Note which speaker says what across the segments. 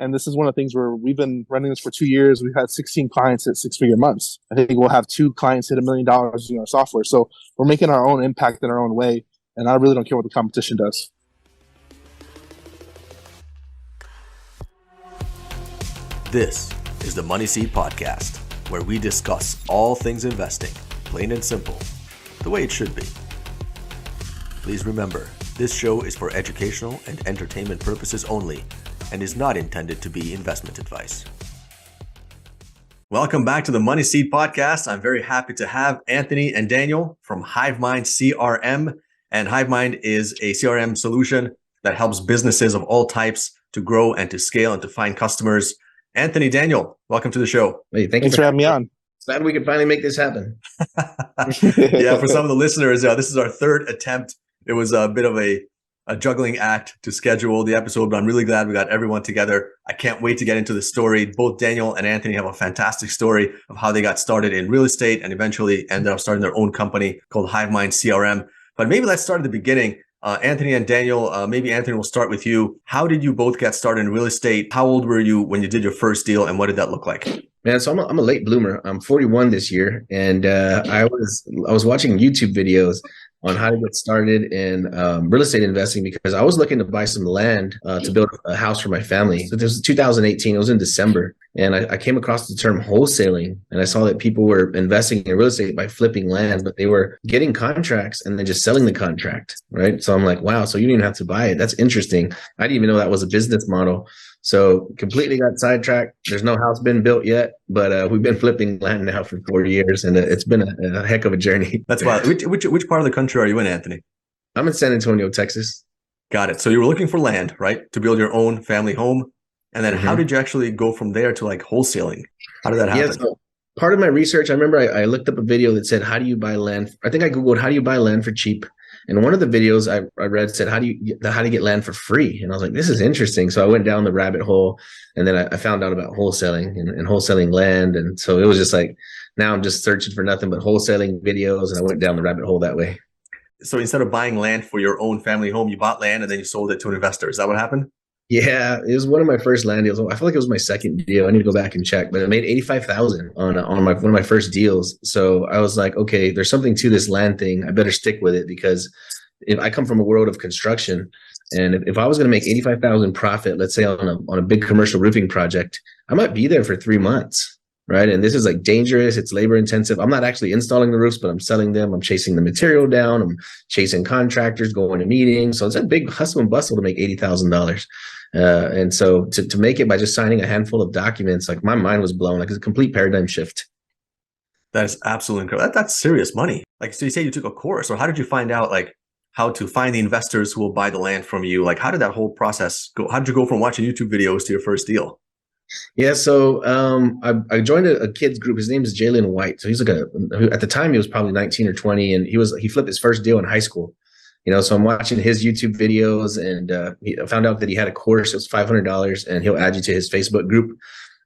Speaker 1: And this is one of the things where we've been running this for 2 years. We've had 16 clients hit six-figure months. I think we'll have 2 clients hit $1 million using our software. So we're making our own impact in our own way. And I really don't care what the competition does.
Speaker 2: This is the Money Seed Podcast, where we discuss all things investing, plain and simple, the way it should be. Please remember, this show is for educational and entertainment purposes only and is not intended to be investment advice. Welcome back to the Money Seed Podcast. I'm very happy to have Anthony and Daniel from Hivemind CRM. And Hivemind is a CRM solution that helps businesses of all types to grow and to scale and to find customers. Anthony, Daniel, welcome to the show.
Speaker 3: Hey,
Speaker 1: Thanks for having me on.
Speaker 3: Glad we could finally make this happen.
Speaker 2: Yeah, for some of the listeners, this is our third attempt. It was a bit of a juggling act to schedule the episode, but I'm really glad we got everyone together. I can't wait to get into the story. Both Daniel and Anthony have a fantastic story of how they got started in real estate and eventually ended up starting their own company called Hivemind CRM. But maybe let's start at the beginning. Anthony and Daniel, maybe Anthony, will start with you. How did you both get started in real estate? How old were you when you did your first deal, and what did that look like?
Speaker 3: Man, so I'm a late bloomer. I'm 41 this year, and I was watching YouTube videos on how to get started in real estate investing because I was looking to buy some land to build a house for my family. So this was 2018. It was in December. And I came across the term wholesaling, and I saw that people were investing in real estate by flipping land, but they were getting contracts and then just selling the contract, right? So I'm like, wow, so you didn't even have to buy it. That's interesting. I didn't even know that was a business model. So completely got sidetracked. There's no house been built yet, but we've been flipping land now for 4 years, and it's been a heck of a journey.
Speaker 2: That's wild. Which part of the country are you in, Anthony?
Speaker 3: I'm in San Antonio, Texas.
Speaker 2: Got it. So you were looking for land, right, to build your own family home. And then how did you actually go from there to like wholesaling? How did that happen?
Speaker 3: Yeah, so part of my research, I remember I looked up a video that said, how do you buy land? I think I Googled, how do you buy land for cheap? And one of the videos I read said, how do you get land for free? And I was like, this is interesting. So I went down the rabbit hole, and then I found out about wholesaling and wholesaling land. And so it was just like, now I'm just searching for nothing but wholesaling videos. And I went down the rabbit hole that way.
Speaker 2: So instead of buying land for your own family home, you bought land and then you sold it to an investor. Is that what happened?
Speaker 3: Yeah, it was one of my first land deals. I feel like it was my second deal. I need to go back and check, but I made $85,000 on one of my first deals. So I was like, okay, there's something to this land thing. I better stick with it because if I come from a world of construction, and if I was going to make $85,000 profit, let's say on a big commercial roofing project, I might be there for 3 months, right? And this is like dangerous. It's labor intensive. I'm not actually installing the roofs, but I'm selling them. I'm chasing the material down. I'm chasing contractors, going to meetings. So it's a big hustle and bustle to make $80,000. And so to make it by just signing a handful of documents, like my mind was blown, like it's a complete paradigm shift.
Speaker 2: That is absolutely incredible. That's serious money. Like, so you say you took a course, or how did you find out like how to find the investors who will buy the land from you? Like, how did that whole process go? How did you go from watching YouTube videos to your first deal?
Speaker 3: Yeah, so I joined a kids group. His name is Jalen White. So he's like at the time he was probably 19 or 20, and he flipped his first deal in high school. So I'm watching his YouTube videos, and I found out that he had a course. It was $500, and he'll add you to his Facebook group.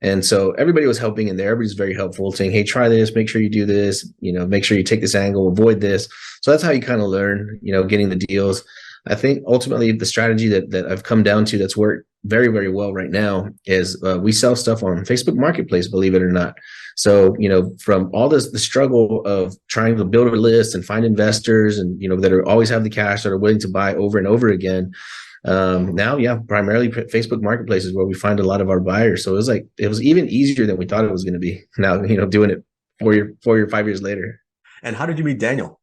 Speaker 3: And so everybody was helping in there. Everybody's very helpful, saying, hey, try this, make sure you do this, make sure you take this angle, avoid this. So that's how you kind of learn, getting the deals. I think ultimately the strategy that I've come down to that's worked very, very well right now is we sell stuff on Facebook Marketplace, believe it or not. So, from all the struggle of trying to build a list and find investors and, that are always have the cash, that are willing to buy over and over again. Now, primarily Facebook Marketplace is where we find a lot of our buyers. So it was even easier than we thought it was going to be. Now, doing it 4 or 5 years later.
Speaker 2: And how did you meet Daniel?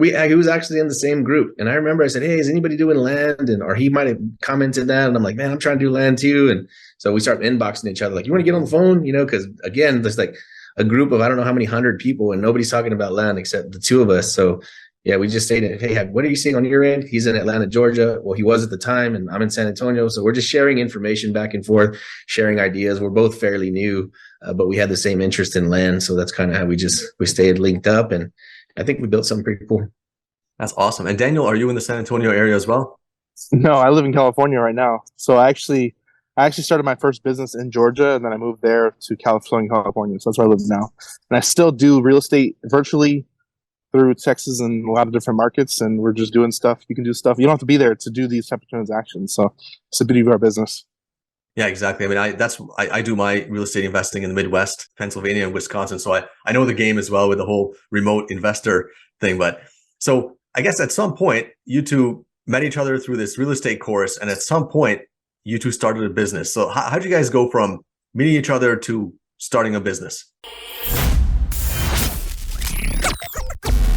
Speaker 3: He was actually in the same group. And I remember I said, hey, is anybody doing land? Or he might have commented that. And I'm like, man, I'm trying to do land too. And so we start inboxing each other like, you want to get on the phone? Because again, there's like a group of, I don't know how many 100 people, and nobody's talking about land except the two of us. So yeah, we just stated, hey, what are you seeing on your end? He's in Atlanta, Georgia. Well, he was at the time, and I'm in San Antonio. So we're just sharing information back and forth, sharing ideas. We're both fairly new, but we had the same interest in land. So that's kind of how we stayed linked up. And I think we built something pretty cool.
Speaker 2: That's awesome. And Daniel, are you in the San Antonio area as well?
Speaker 1: No, I live in California right now. So I actually started my first business in Georgia, and then I moved there to California. So that's where I live now. And I still do real estate virtually through Texas and a lot of different markets, and we're just doing stuff. You can do stuff. You don't have to be there to do these type of transactions. So it's the beauty of our business.
Speaker 2: Yeah, exactly. I mean, I do my real estate investing in the Midwest, Pennsylvania and Wisconsin. So I know the game as well with the whole remote investor thing. But so I guess at some point you two met each other through this real estate course. And at some point you two started a business. So how'd you guys go from meeting each other to starting a business?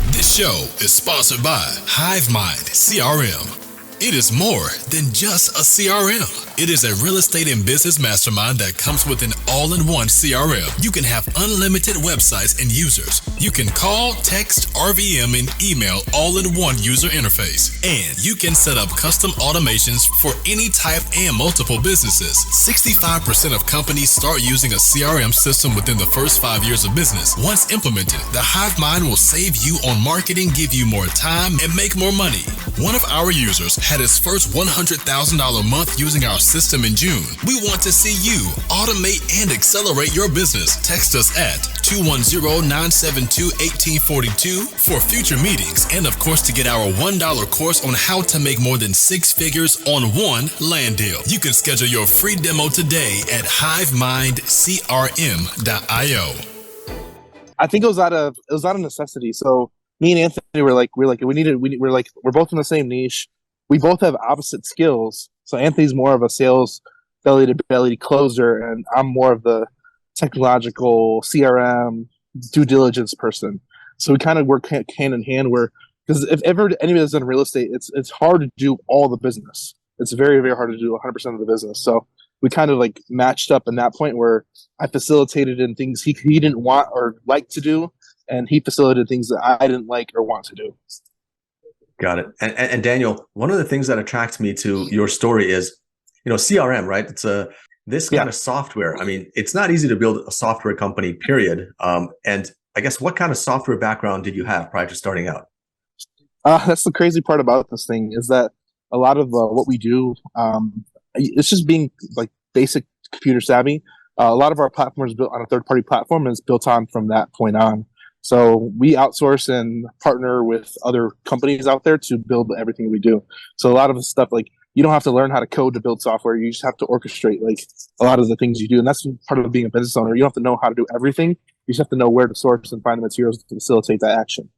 Speaker 4: This show is sponsored by HiveMind CRM. It is more than just a CRM. It is a real estate and business mastermind that comes with an all-in-one CRM. You can have unlimited websites and users. You can call, text, RVM, and email all in one user interface. And you can set up custom automations for any type and multiple businesses. 65% of companies start using a CRM system within the first 5 years of business. Once implemented, the HiveMind will save you on marketing, give you more time, and make more money. One of our users had his first $100,000 month using our system in June. We want to see you automate and accelerate your business. Text us at 210-972-1842 for future meetings, and of course to get our $1 course on how to make more than 6 figures on one land deal. You can schedule your free demo today at hivemindcrm.io.
Speaker 1: I think it was out of necessity. So me and Anthony we're both in the same niche. We both have opposite skills. So Anthony's more of a sales belly to belly closer, and I'm more of the technological CRM due diligence person. So we kind of work hand in hand. Because if ever anybody's done real estate, it's hard to do all the business. It's very, very hard to do 100% of the business. So we kind of like matched up in that point where I facilitated in things he didn't want or like to do, and he facilitated things that I didn't like or want to do.
Speaker 2: Got it. And Daniel, one of the things that attracts me to your story is, CRM, right? It's this kind of software. I mean, it's not easy to build a software company, period. And I guess what kind of software background did you have prior to starting out?
Speaker 1: That's the crazy part about this thing is that a lot of what we do, it's just being like basic computer savvy. A lot of our platform is built on a third-party platform, and it's built on from that point on. So we outsource and partner with other companies out there to build everything we do. So a lot of the stuff, like, you don't have to learn how to code to build software. You just have to orchestrate like a lot of the things you do. And that's part of being a business owner. You don't have to know how to do everything. You just have to know where to source and find the materials to facilitate that action.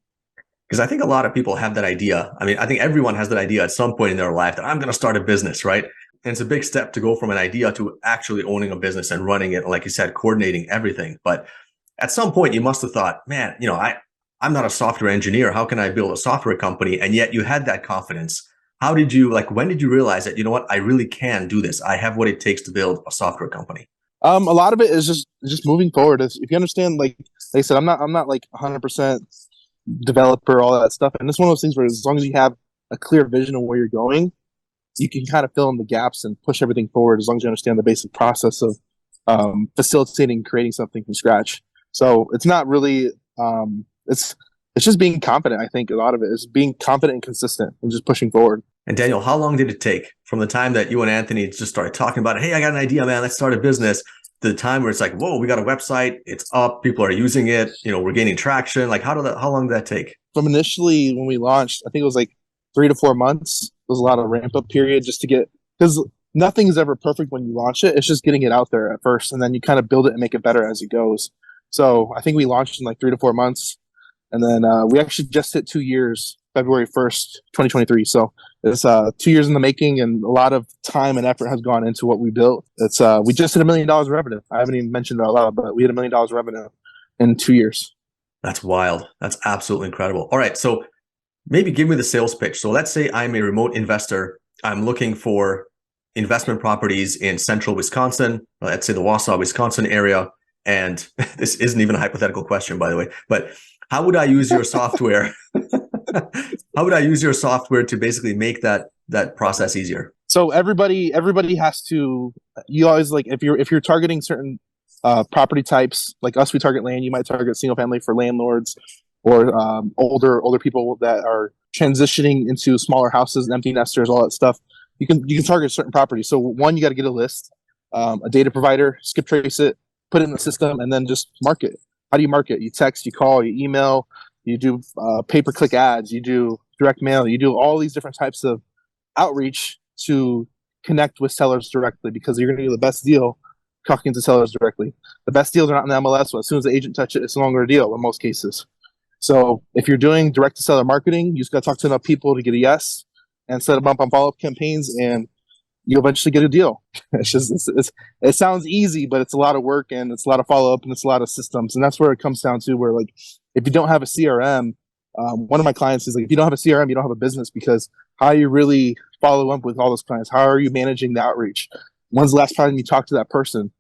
Speaker 2: Because I think a lot of people have that idea. I mean, I think everyone has that idea at some point in their life that I'm going to start a business, right? And it's a big step to go from an idea to actually owning a business and running it. And like you said, coordinating everything. But at some point you must have thought, man, I'm not a software engineer. How can I build a software company? And yet you had that confidence. How did you, when did you realize that, I really can do this? I have what it takes to build a software company.
Speaker 1: A lot of it is just moving forward. If you understand, like I said, I'm not like 100% developer, all that stuff. And it's one of those things where as long as you have a clear vision of where you're going, you can kind of fill in the gaps and push everything forward as long as you understand the basic process of facilitating, creating something from scratch. So it's not really, it's just being confident. I think a lot of it is being confident and consistent and just pushing forward.
Speaker 2: And Daniel, how long did it take from the time that you and Anthony just started talking about it? Hey, I got an idea, man, let's start a business, to the time where it's like, whoa, we got a website, it's up, people are using it, we're gaining traction. Like, how long did that take?
Speaker 1: From initially when we launched, I think it was like 3 to 4 months. There was a lot of ramp up period just to get, because nothing is ever perfect when you launch it. It's just getting it out there at first, and then you kind of build it and make it better as it goes. So I think we launched in like 3 to 4 months, and then we actually just hit 2 years, February 1st, 2023. So it's 2 years in the making, and a lot of time and effort has gone into what we built. It's we just hit $1 million revenue. I haven't even mentioned it out loud, but we hit $1 million revenue in 2 years.
Speaker 2: That's wild. That's absolutely incredible. All right, so maybe give me the sales pitch. So let's say I'm a remote investor. I'm looking for investment properties in central Wisconsin, let's say the Wausau, Wisconsin area. And this isn't even a hypothetical question, by the way, but how would I use your software? How would I use your software to basically make that process easier?
Speaker 1: So everybody has to, you always, like, if you're targeting certain property types, like us, we target land. You might target single family for landlords or older people that are transitioning into smaller houses, empty nesters, all that stuff. You can target certain properties. So one, you got to get a list, a data provider, skip trace it, put it in the system, and then just market. How do you market? You text, you call, you email, you do pay-per-click ads, you do direct mail, you do all these different types of outreach to connect with sellers directly, because you're going to get the best deal talking to sellers directly. The best deals are not in the MLS, so as soon as the agent touches it, it's no longer a deal in most cases. So if you're doing direct to seller marketing, you just got to talk to enough people to get a yes and set them up on follow-up campaigns, and you'll eventually get a deal. It sounds easy, but it's a lot of work, and it's a lot of follow-up, and it's a lot of systems. And that's where it comes down to, where like, if you don't have a CRM, one of my clients is like, if you don't have a CRM, you don't have a business, because how you really follow up with all those clients? How are you managing the outreach? When's the last time you talked to that person?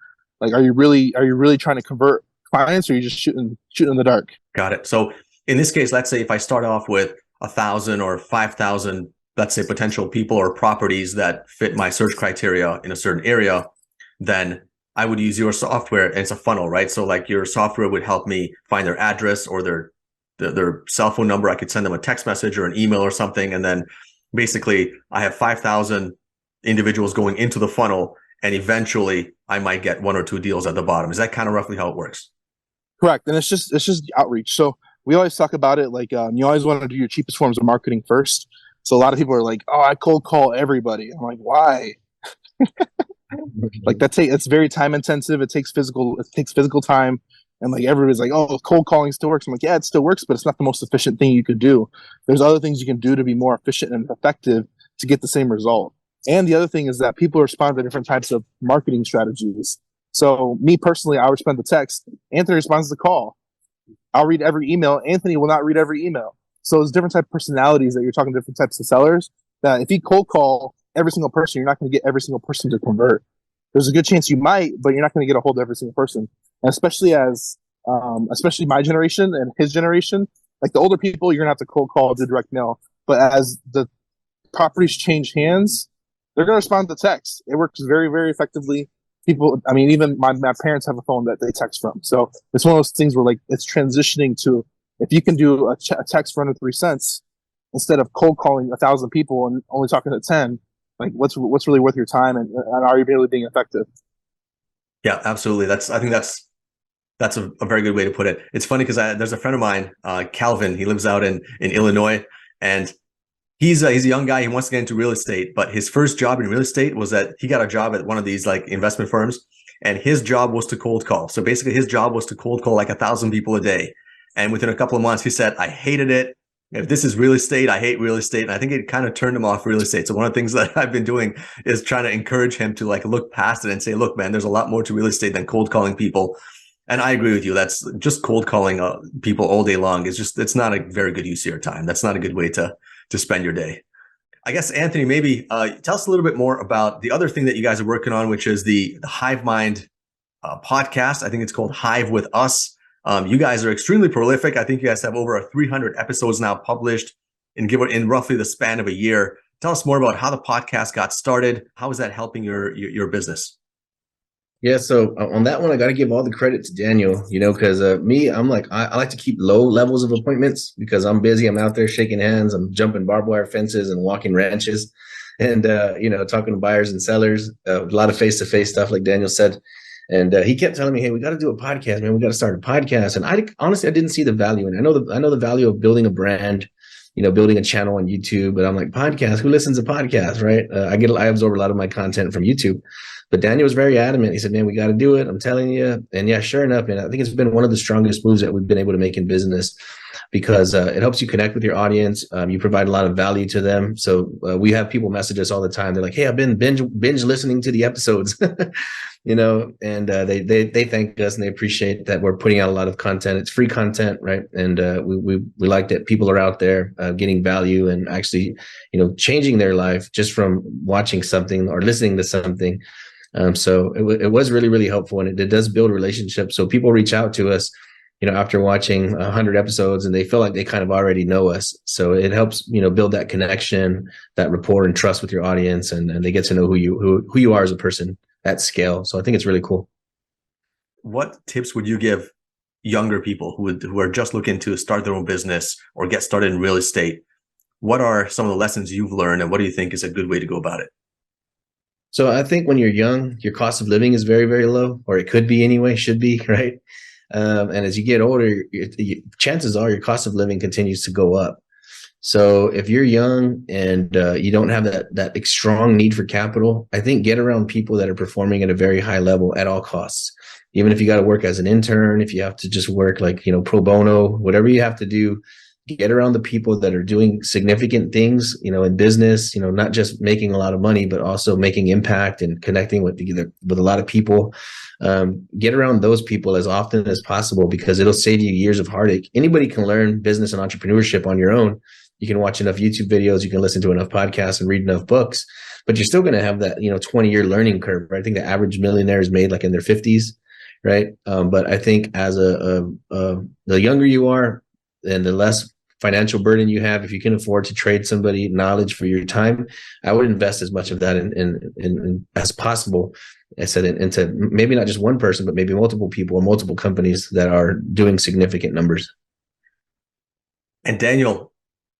Speaker 1: Like, are you really trying to convert clients, or are you just shooting in the dark?
Speaker 2: Got it. So in this case, let's say if I start off with 1,000 or 5,000, let's say potential people or properties that fit my search criteria in a certain area, then I would use your software, and it's a funnel, right? So like your software would help me find their address or their cell phone number. I could send them a text message or an email or something. And then basically I have 5,000 individuals going into the funnel, and eventually I might get 1 or 2 deals at the bottom. Is that kind of roughly how it works?
Speaker 1: Correct. And it's just outreach. So we always talk about it like, you always want to do your cheapest forms of marketing first. So a lot of people are like, oh, I cold call everybody. I'm like, why? Like it's very time intensive. It takes physical time. And like everybody's like, oh, cold calling still works. I'm like, yeah, it still works, but it's not the most efficient thing you could do. There's other things you can do to be more efficient and effective to get the same result. And the other thing is that people respond to different types of marketing strategies. So me personally, I respond to text. Anthony responds to call. I'll read every email. Anthony will not read every email. So there's different type of personalities that you're talking to different types of sellers, that if you cold call every single person, you're not going to get every single person to convert. There's a good chance you might, but you're not going to get a hold of every single person. And especially my generation and his generation, like the older people, you're going to have to cold call, do direct mail. But as the properties change hands, they're going to respond to text. It works very, very effectively. People, I mean, even my parents have a phone that they text from. So it's one of those things where like it's transitioning to, if you can do a text for under 3 cents instead of cold calling 1,000 people and only talking to 10, like what's really worth your time, and are you really being effective?
Speaker 2: Yeah, absolutely. I think that's a very good way to put it. It's funny because there's a friend of mine, Calvin. He lives out in Illinois, and he's a young guy. He wants to get into real estate, but his first job in real estate was that he got a job at one of these like investment firms, and his job was to cold call. So basically his job was to cold call like 1,000 people a day. And within a couple of months, he said, I hated it. If this is real estate, I hate real estate. And I think it kind of turned him off real estate. So one of the things that I've been doing is trying to encourage him to like look past it and say, look, man, there's a lot more to real estate than cold calling people. And I agree with you. That's just cold calling people all day long. It's not a very good use of your time. That's not a good way to spend your day. I guess, Anthony, maybe tell us a little bit more about the other thing that you guys are working on, which is the Hive Mind podcast. I think it's called Hive with Us. You guys are extremely prolific. I think you guys have over 300 episodes now published in roughly the span of a year. Tell us more about how the podcast got started. How is that helping your business?
Speaker 3: Yeah, so on that one, I got to give all the credit to Daniel, because I'm like, I like to keep low levels of appointments because I'm busy. I'm out there shaking hands. I'm jumping barbed wire fences and walking ranches and, talking to buyers and sellers, a lot of face-to-face stuff, like Daniel said. And he kept telling me, hey, we got to do a podcast, man. We got to start a podcast. And I didn't see the value in it. I know the value of building a brand, building a channel on YouTube, but I'm like, podcast, who listens to podcasts, right? I absorb a lot of my content from YouTube. But Daniel was very adamant. He said, man, we got to do it. I'm telling you. And yeah, sure enough, man, I think it's been one of the strongest moves that we've been able to make in business because it helps you connect with your audience. You provide a lot of value to them. So we have people message us all the time. They're like, hey, I've been binge listening to the episodes, and they thank us and they appreciate that we're putting out a lot of content. It's free content, right? And we like that people are out there getting value and actually, changing their life just from watching something or listening to something. So it was really, really helpful, and it does build relationships. So people reach out to us, after watching 100 episodes, and they feel like they kind of already know us. So it helps, build that connection, that rapport and trust with your audience, and they get to know who you are as a person at scale. So I think it's really cool.
Speaker 2: What tips would you give younger people who are just looking to start their own business or get started in real estate? What are some of the lessons you've learned, and what do you think is a good way to go about it?
Speaker 3: So I think when you're young, your cost of living is very, very low, or it could be anyway, should be, right? And as you get older, chances are your cost of living continues to go up. So if you're young and you don't have that strong need for capital, I think get around people that are performing at a very high level at all costs. Even if you got to work as an intern, if you have to just work like, pro bono, whatever you have to do, get around the people that are doing significant things, in business, not just making a lot of money, but also making impact and connecting with a lot of people. Get around those people as often as possible, because it'll save you years of heartache. Anybody can learn business and entrepreneurship on your own. You can watch enough YouTube videos, you can listen to enough podcasts and read enough books, but you're still going to have that, 20-year learning curve, right? I think the average millionaire is made like in their 50s, right? But I think as the younger you are and the less financial burden you have, if you can afford to trade somebody knowledge for your time, I would invest as much of that in as possible. I said into maybe not just one person, but maybe multiple people or multiple companies that are doing significant numbers.
Speaker 2: And Daniel,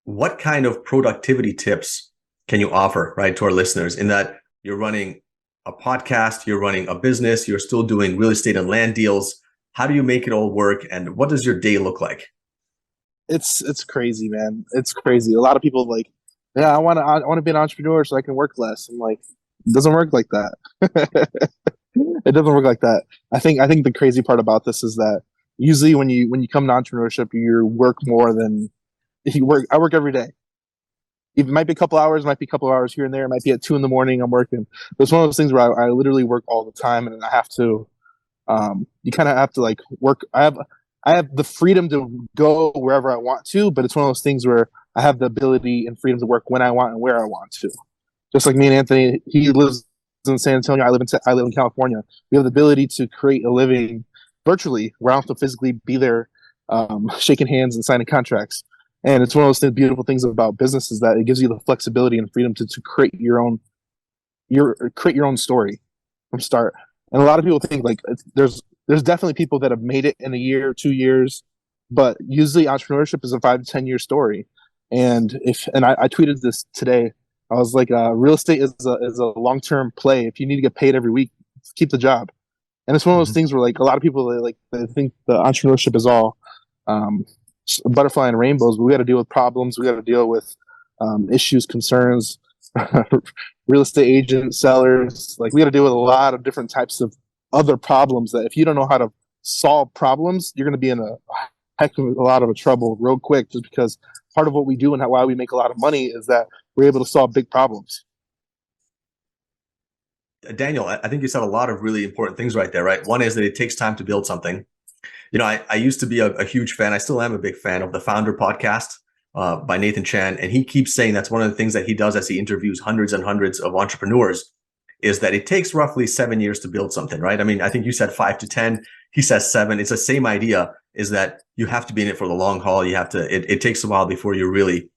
Speaker 2: what kind of productivity tips can you offer, right, to our listeners, in that you're running a podcast, you're running a business, you're still doing real estate and land deals? How do you make it all work? And what does your day look like?
Speaker 1: It's crazy, man. It's crazy. A lot of people like, yeah, I want to be an entrepreneur so I can work less. I'm like, it doesn't work like that. It doesn't work like that. I think the crazy part about this is that usually when you come to entrepreneurship, you work more than you work. I work every day. It might be a couple hours, might be a couple hours here and there. It might be at 2 a.m. I'm working. But it's one of those things where I literally work all the time, and I have to. You kind of have to like work. I have the freedom to go wherever I want to, but it's one of those things where I have the ability and freedom to work when I want and where I want to. Just like me and Anthony, he lives in San Antonio. I live in California. We have the ability to create a living virtually, where I don't have to physically be there, shaking hands and signing contracts. And it's one of those beautiful things about business is that it gives you the flexibility and freedom to create your own story from start. And a lot of people think like there's definitely people that have made it in a year, 2 years, but usually entrepreneurship is a 5 to 10 year story. And I tweeted this today. I was like, real estate is a long term play. If you need to get paid every week, keep the job. And it's one of those things where like a lot of people they think the entrepreneurship is all butterfly and rainbows, but we got to deal with problems. We got to deal with issues, concerns, real estate agents, sellers. Like we got to deal with a lot of different types of other problems that if you don't know how to solve problems, you're going to be in a heck of a lot of trouble real quick, just because part of what we do and why we make a lot of money is that we're able to solve big problems.
Speaker 2: Daniel, I think you said a lot of really important things right there, right? One is that it takes time to build something. I used to be a huge fan. I still am a big fan of the Founder podcast by Nathan Chan. And he keeps saying that's one of the things that he does as he interviews hundreds and hundreds of entrepreneurs, is that it takes roughly 7 years to build something, right? I mean, I think you said 5 to 10. He says 7. It's the same idea, is that you have to be in it for the long haul. You have to, it takes a while before you really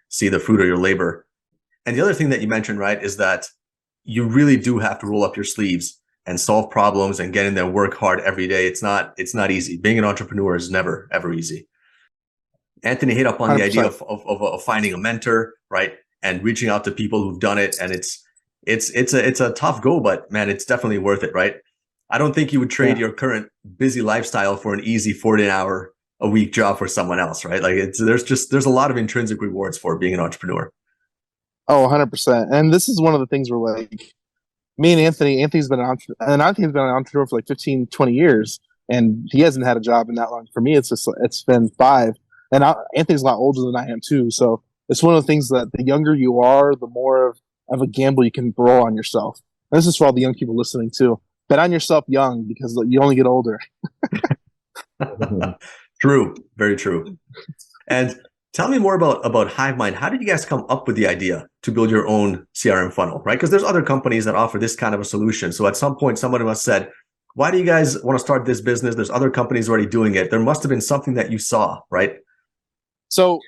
Speaker 2: see the fruit of your labor. And the other thing that you mentioned, right, is that you really do have to roll up your sleeves and solve problems and get in there and work hard every day. It's not easy. Being an entrepreneur is never, ever easy. Anthony hit up on 100%. The idea of finding a mentor, right? And reaching out to people who've done it. And it's a tough go, but man, it's definitely worth it, right? I don't think you would trade your current busy lifestyle for an easy 40-hour a week job for someone else, right? Like there's a lot of intrinsic rewards for being an entrepreneur.
Speaker 1: Oh, 100%. And this is one of the things where like me and Anthony's been an entrepreneur for like 15, 20 years, and he hasn't had a job in that long. For me, it's been 5. And Anthony's a lot older than I am too. So it's one of the things that the younger you are, the more of a gamble you can throw on yourself. And this is for all the young people listening too. Bet on yourself young, because you only get older.
Speaker 2: True. Very true. And tell me more about HiveMind. How did you guys come up with the idea to build your own CRM funnel, right? Because there's other companies that offer this kind of a solution. So at some point, somebody must have said, why do you guys want to start this business? There's other companies already doing it. There must have been something that you saw, right?
Speaker 1: So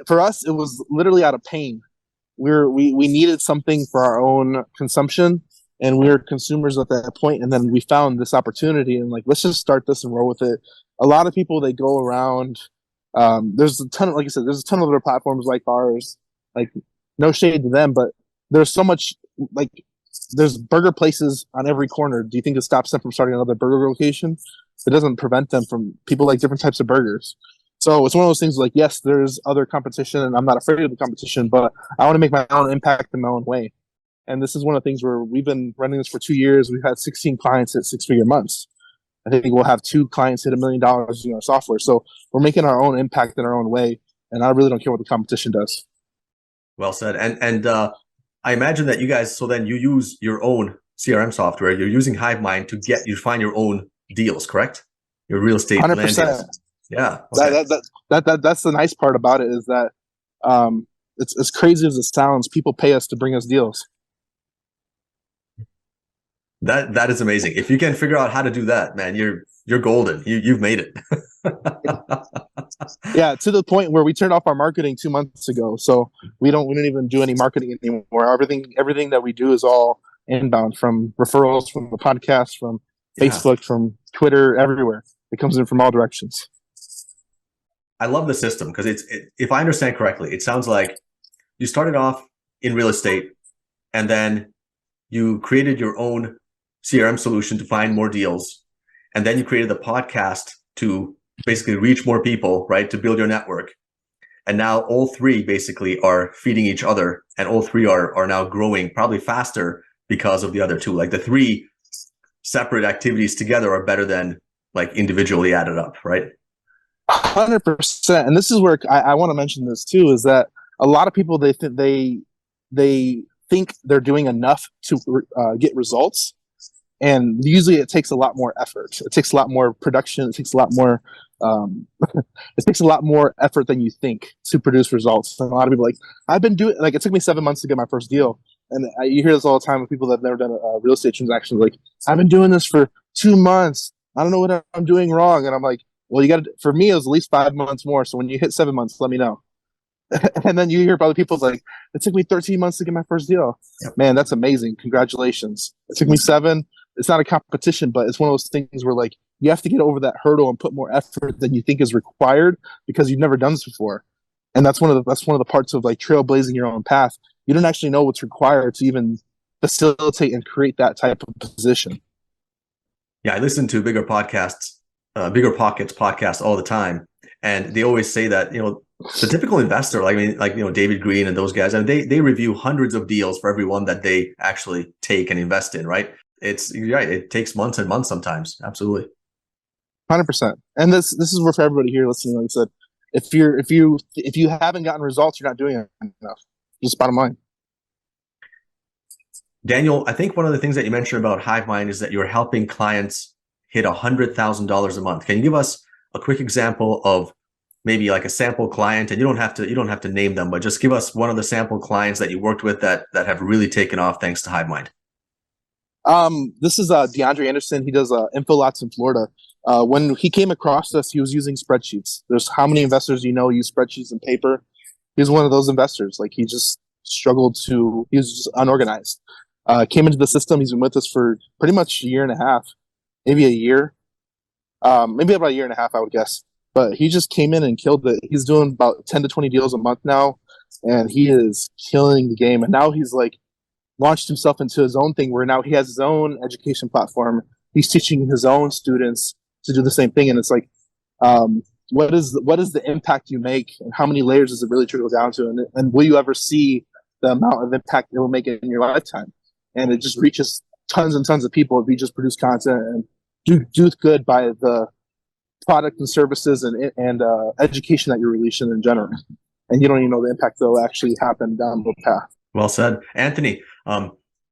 Speaker 1: for us, it was literally out of pain. We needed something for our own consumption, and we were consumers at that point. And then we found this opportunity, and like, let's just start this and roll with it. A lot of people, they go around. There's a ton of, like I said, there's a ton of other platforms like ours. Like, no shade to them, but there's so much, like, there's burger places on every corner. Do you think it stops them from starting another burger location? It doesn't prevent them from, people like different types of burgers. So it's one of those things like, yes, there's other competition and I'm not afraid of the competition, but I want to make my own impact in my own way. And this is one of the things where we've been running this for 2 years. We've had 16 clients at 6-figure months. I think we'll have 2 clients hit $1 million using our software. So we're making our own impact in our own way. And I really don't care what the competition does.
Speaker 2: Well said. And I imagine that you guys, so then you use your own CRM software. You're using Hivemind you find your own deals, correct? Your real estate
Speaker 1: 100%.
Speaker 2: land deals. Yeah. Okay.
Speaker 1: That's the nice part about it is that it's as crazy as it sounds. People pay us to bring us deals.
Speaker 2: That is amazing. If you can figure out how to do that, man, you're golden. You've made it.
Speaker 1: Yeah, to the point where we turned off our marketing 2 months ago. So we don't even do any marketing anymore. Everything that we do is all inbound, from referrals, from the podcast, from Facebook, from Twitter, everywhere. It comes in from all directions.
Speaker 2: I love the system because if I understand correctly, it sounds like you started off in real estate and then you created your own CRM solution to find more deals. And then you created the podcast to basically reach more people, right? To build your network. And now all three basically are feeding each other, and all three are now growing probably faster because of the other two. Like the 3 separate activities together are better than like individually added up, right?
Speaker 1: 100%. And this is where I want to mention this too, is that a lot of people, they think they're doing enough to get results. And usually it takes a lot more effort. It takes a lot more production. It takes a lot more, it takes a lot more effort than you think to produce results. And a lot of people it took me 7 months to get my first deal. And you hear this all the time with people that have never done a real estate transaction. Like, I've been doing this for 2 months. I don't know what I'm doing wrong. And I'm like, well, for me, it was at least 5 months more. So when you hit 7 months, let me know. And then you hear other people like, it took me 13 months to get my first deal. Yep. Man, that's amazing. Congratulations. It took me 7. It's not a competition, but it's one of those things where like you have to get over that hurdle and put more effort than you think is required because you've never done this before. And that's one of the parts of like trailblazing your own path. You don't actually know what's required to even facilitate and create that type of position.
Speaker 2: Yeah, I listen to Bigger Pockets podcast all the time, and they always say that the typical investor, David Green and those guys, and they review hundreds of deals for every one that they actually take and invest in. Right? You're right. It takes months and months sometimes. Absolutely.
Speaker 1: 100%. And this is where for everybody here listening, like I said, if you haven't gotten results, you're not doing it enough. Just bottom line.
Speaker 2: Daniel, I think one of the things that you mentioned about Hivemind is that you're helping clients hit $100,000 a month. Can you give us a quick example of maybe like a sample client? And you don't have to name them, but just give us one of the sample clients that you worked with that have really taken off thanks to Hivemind.
Speaker 1: This is DeAndre Anderson. He does infolots in Florida. When he came across us, he was using spreadsheets. There's how many investors use spreadsheets and paper? He's one of those investors. Like, he just struggled he was just unorganized. Came into the system. He's been with us for pretty much a year and a half, maybe a year, maybe about a year and a half, I would guess. But he just came in and killed it. He's doing about 10 to 20 deals a month now, and he is killing the game. And now he's like launched himself into his own thing where now he has his own education platform. He's teaching his own students to do the same thing. And it's like, what is the impact you make, and how many layers does it really trickle down to? And will you ever see the amount of impact it will make in your lifetime? And it just reaches tons and tons of people if you just produce content and do good by the product and services and education that you're releasing in general. And you don't even know the impact that will actually happen down the path.
Speaker 2: Well said. Anthony,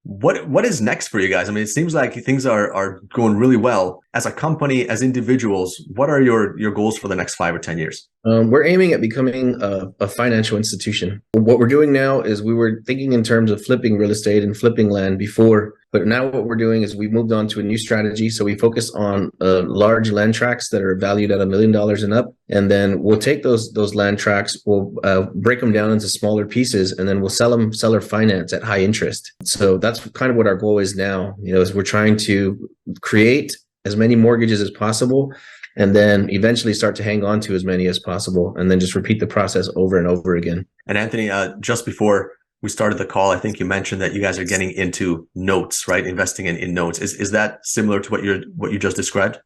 Speaker 2: what is next for you guys? I mean, it seems like things are going really well. As a company, as individuals, what are your goals for the next 5 or 10 years?
Speaker 3: We're aiming at becoming a financial institution. What we're doing now is we were thinking in terms of flipping real estate and flipping land before, but now what we're doing is we've moved on to a new strategy. So we focus on large land tracts that are valued at $1 million and up. And then we'll take those land tracts, we'll break them down into smaller pieces, and then we'll sell them seller finance at high interest. So that's kind of what our goal is now, is we're trying to create as many mortgages as possible, and then eventually start to hang on to as many as possible, and then just repeat the process over and over again.
Speaker 2: And Anthony, just before we started the call, I think you mentioned that you guys are getting into notes, right? Investing in notes. Is that similar to what you just described?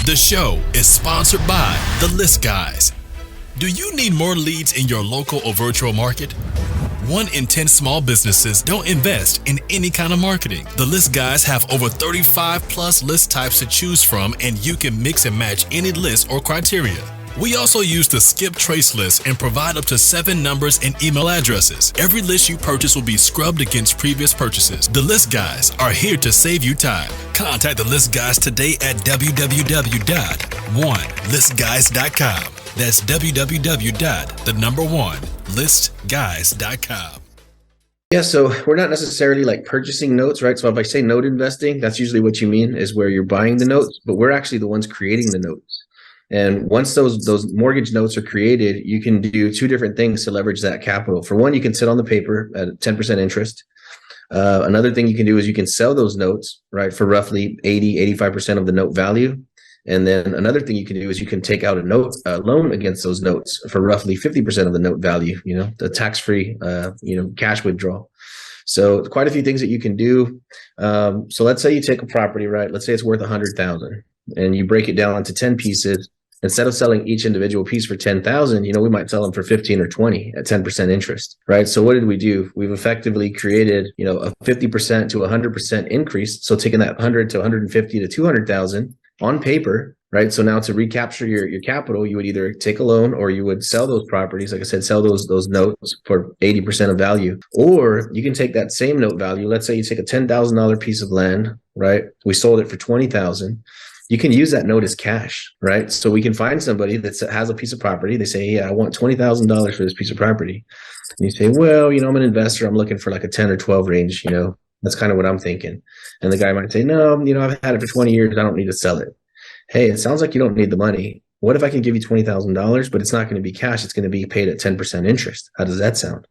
Speaker 4: The show is sponsored by The List Guys. Do you need more leads in your local or virtual market? 1 in 10 small businesses don't invest in any kind of marketing. The List Guys have over 35 plus list types to choose from, and you can mix and match any list or criteria. We also use the Skip Trace list and provide up to 7 numbers and email addresses. Every list you purchase will be scrubbed against previous purchases. The List Guys are here to save you time. Contact the List Guys today at www.1listguys.com. That's www.1listguys.com.
Speaker 3: Yeah, so we're not necessarily like purchasing notes, right? So if I say note investing, that's usually what you mean, is where you're buying the notes, but we're actually the ones creating the notes. And once those mortgage notes are created, you can do 2 different things to leverage that capital. For one, you can sit on the paper at 10% interest. Another thing you can do is you can sell those notes, right, for roughly 85% of the note value. And then another thing you can do is you can take out a loan against those notes for roughly 50% of the note value, the tax-free, cash withdrawal. So quite a few things that you can do. So let's say you take a property, right? Let's say it's worth $100,000 and you break it down into 10 pieces. Instead of selling each individual piece for $10,000, we might sell them for 15 or 20 at 10% interest, right? So what did we do? We've effectively created, a 50% to 100% increase. So taking that 100 to 150 to 200,000 on paper, right? So now to recapture your capital, you would either take a loan or you would sell those properties. Like I said, sell those notes for 80% of value, or you can take that same note value. Let's say you take a $10,000 piece of land, right? We sold it for $20,000. You can use that note as cash, right? So we can find somebody that has a piece of property. They say, yeah, I want $20,000 for this piece of property. And you say, well, I'm an investor. I'm looking for like a 10 or 12 range, that's kind of what I'm thinking. And the guy might say, no, I've had it for 20 years. I don't need to sell it. Hey, it sounds like you don't need the money. What if I can give you $20,000, but it's not going to be cash. It's going to be paid at 10% interest. How does that sound?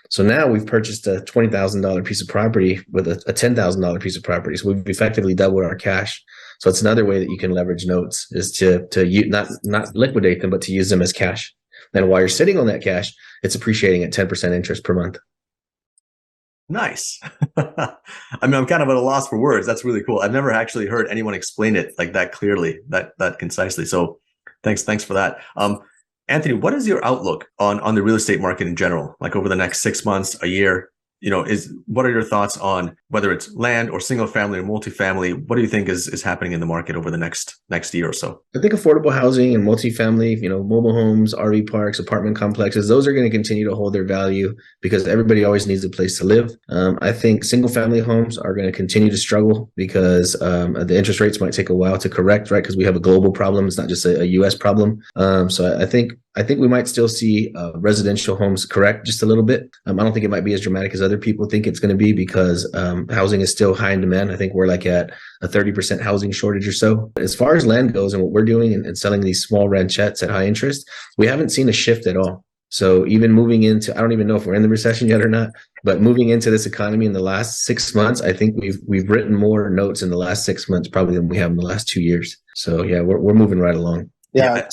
Speaker 3: So now we've purchased a $20,000 piece of property with a $10,000 piece of property. So we've effectively doubled our cash. So it's another way that you can leverage notes, is to not liquidate them, but to use them as cash. And while you're sitting on that cash, it's appreciating at 10% interest per month.
Speaker 2: Nice. I'm kind of at a loss for words. That's really cool. I've never actually heard anyone explain it like that clearly, that concisely. So thanks for that. Anthony, what is your outlook on the real estate market in general? Like over the next 6 months, a year? What are your thoughts on whether it's land or single family or multifamily? What do you think is happening in the market over the next year or so?
Speaker 3: I think affordable housing and multifamily, mobile homes, RV parks, apartment complexes, those are going to continue to hold their value because everybody always needs a place to live. I think single family homes are going to continue to struggle because the interest rates might take a while to correct, right? Because we have a global problem. It's not just a US problem. So I think we might still see residential homes correct just a little bit. I don't think it might be as dramatic as other people think it's going to be because housing is still high in demand. I think we're like at a 30% housing shortage or so. As far as land goes and what we're doing and selling these small ranchettes at high interest, we haven't seen a shift at all. So even moving into, I don't even know if we're in the recession yet or not, but moving into this economy in the last 6 months, I think we've written more notes in the last 6 months probably than we have in the last 2 years. So yeah, we're moving right along.
Speaker 1: Yeah,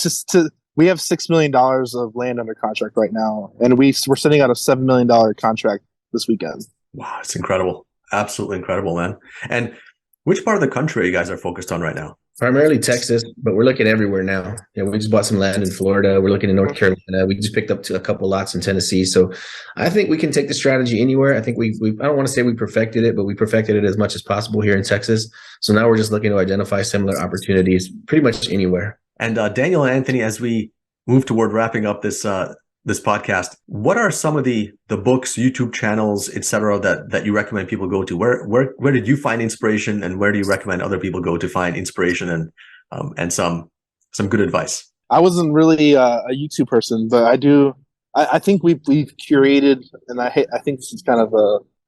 Speaker 1: we have $6 million of land under contract right now, and we're sending out a $7 million contract this weekend.
Speaker 2: Wow, it's incredible. Absolutely incredible, man. And which part of the country you guys are focused on right now?
Speaker 3: Primarily Texas, but we're looking everywhere now. We just bought some land in Florida. We're looking in North Carolina. We just picked up a couple lots in Tennessee. So I think we can take the strategy anywhere. I think we I don't want to say we perfected it, but we perfected it as much as possible here in Texas. So now we're just looking to identify similar opportunities pretty much anywhere. And
Speaker 2: Daniel and Anthony, as we move toward wrapping up this podcast, what are some of the books, YouTube channels, etc., that you recommend people go to? Where did you find inspiration, and where do you recommend other people go to find inspiration and some good advice?
Speaker 1: I wasn't really a YouTube person, but I do. I think we've curated, and I think this is kind of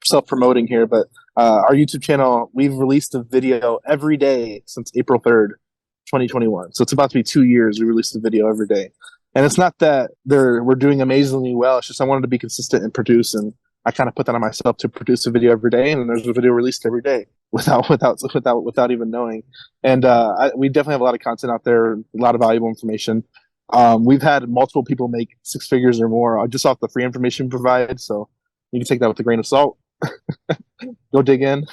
Speaker 1: self-promoting here, but our YouTube channel, we've released a video every day since April 3rd. 2021. So it's about to be 2 years. We released a video every day. And it's not that we're doing amazingly well. It's just I wanted to be consistent and produce. And I kind of put that on myself to produce a video every day. And there's a video released every day without even knowing. And we definitely have a lot of content out there, a lot of valuable information. We've had multiple people make 6 figures or more just off the free information we provide. So you can take that with a grain of salt. Go dig in.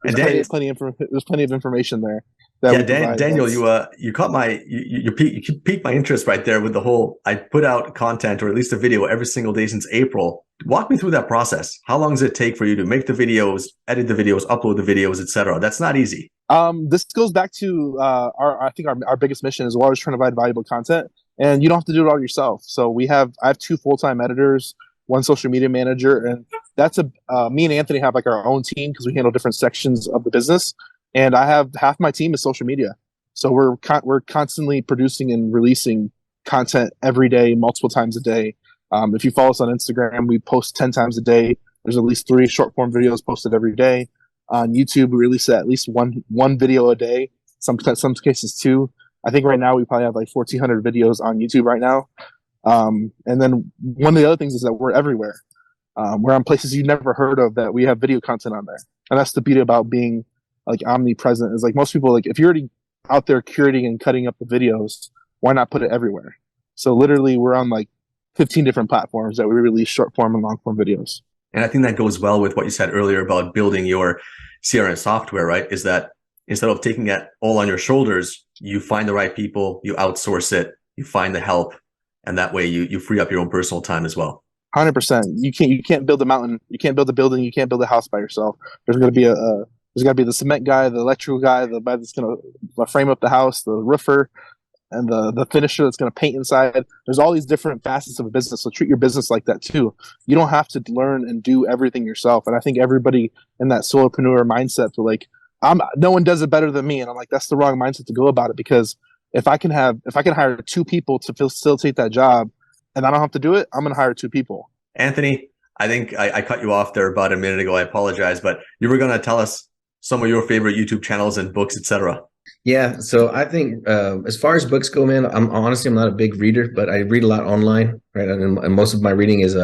Speaker 1: There's plenty of information there. that
Speaker 2: Yeah,
Speaker 1: we provide.
Speaker 2: Daniel, you caught you piqued my interest right there with the whole. I put out content or at least a video every single day since April. Walk me through that process. How long does it take for you to make the videos, edit the videos, upload the videos, etc.? That's not easy.
Speaker 1: This goes back to I think our biggest mission is we're always trying to provide valuable content, and you don't have to do it all yourself. So I have 2 full-time editors, 1 social media manager, and that's me and Anthony have like our own team because we handle different sections of the business. And I have half my team is social media, so we're constantly producing and releasing content every day, multiple times a day. If you follow us on Instagram, we post 10 times a day. There's at least 3 short form videos posted every day. On YouTube, we release at least one video a day. Some cases 2. I think right now we probably have like 1,400 videos on YouTube right now. And then one of the other things is that we're everywhere. We're on places you've never heard of that we have video content on there, and that's the beauty about being like omnipresent. Is like most people, like if you're already out there curating and cutting up the videos, why not put it everywhere? So literally, we're on like 15 different platforms that we release short form and long form videos.
Speaker 2: And I think that goes well with what you said earlier about building your CRM software, right? Is that instead of taking it all on your shoulders, you find the right people, you outsource it, you find the help, and that way you free up your own personal time as well.
Speaker 1: 100%. You can't build a mountain. You can't build a building. You can't build a house by yourself. There's going to be the cement guy, the electrical guy, the guy that's going to frame up the house, the roofer, and the finisher that's going to paint inside. There's all these different facets of a business. So treat your business like that too. You don't have to learn and do everything yourself. And I think everybody in that solopreneur mindset to like, no one does it better than me. And I'm like, that's the wrong mindset to go about it, because if I can hire 2 people to facilitate that job and I don't have to do it, I'm going to hire 2 people.
Speaker 2: Anthony, I think I cut you off there about a minute ago. I apologize, but you were going to tell us some of your favorite YouTube channels and books, etc.
Speaker 3: Yeah, so I think as far as books go, man, I'm not a big reader, but I read a lot online, right? And most of my reading is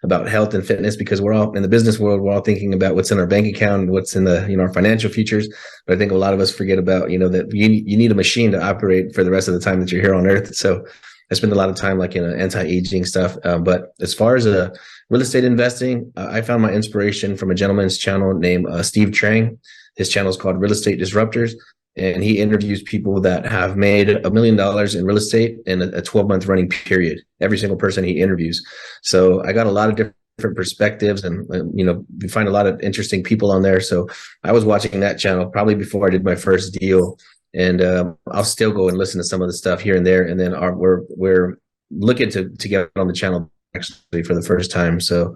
Speaker 3: about health and fitness, because we're all in the business world. We're all thinking about what's in our bank account and what's in the our financial futures. But I think a lot of us forget about that you need a machine to operate for the rest of the time that you're here on Earth. So I spend a lot of time like in anti-aging stuff. But as far as real estate investing, I found my inspiration from a gentleman's channel named Steve Trang. His channel is called Real Estate Disruptors. And he interviews people that have made $1 million in real estate in a 12-month running period. Every single person he interviews. So I got a lot of different perspectives, and we find a lot of interesting people on there. So I was watching that channel probably before I did my first deal, and I'll still go and listen to some of the stuff here and there. And then we're looking to get on the channel actually for the first time. So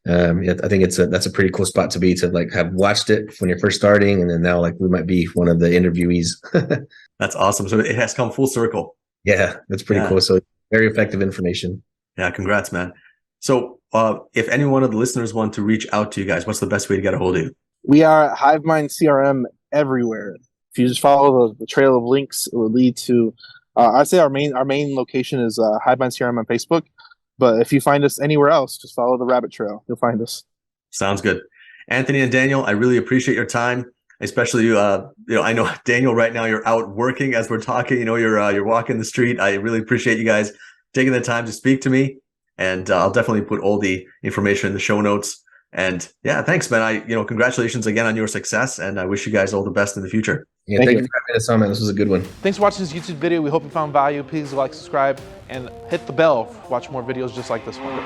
Speaker 3: I think that's a pretty cool spot to be, to like have watched it when you're first starting, and then now like we might be one of the interviewees.
Speaker 2: That's awesome. So it has come full circle.
Speaker 3: Yeah, that's pretty cool. So very effective information.
Speaker 2: Yeah, congrats, man. So if any one of the listeners want to reach out to you guys, what's the best way to get a hold of you?
Speaker 1: We are at HiveMind CRM everywhere. If you just follow the trail of links, it will lead to. I'd say our main location is HiveMind CRM on Facebook. But if you find us anywhere else, just follow the rabbit trail. You'll find us.
Speaker 2: Sounds good. Anthony and Daniel, I really appreciate your time, especially, I know Daniel right now you're out working as we're talking, you're walking the street. I really appreciate you guys taking the time to speak to me, and I'll definitely put all the information in the show notes. And yeah, thanks, man. Congratulations again on your success, and I wish you guys all the best in the future.
Speaker 3: Yeah, thank you for having us on, man. This was a good one.
Speaker 5: Thanks for watching this YouTube video. We hope you found value. Please like, subscribe, and hit the bell to watch more videos just like this one.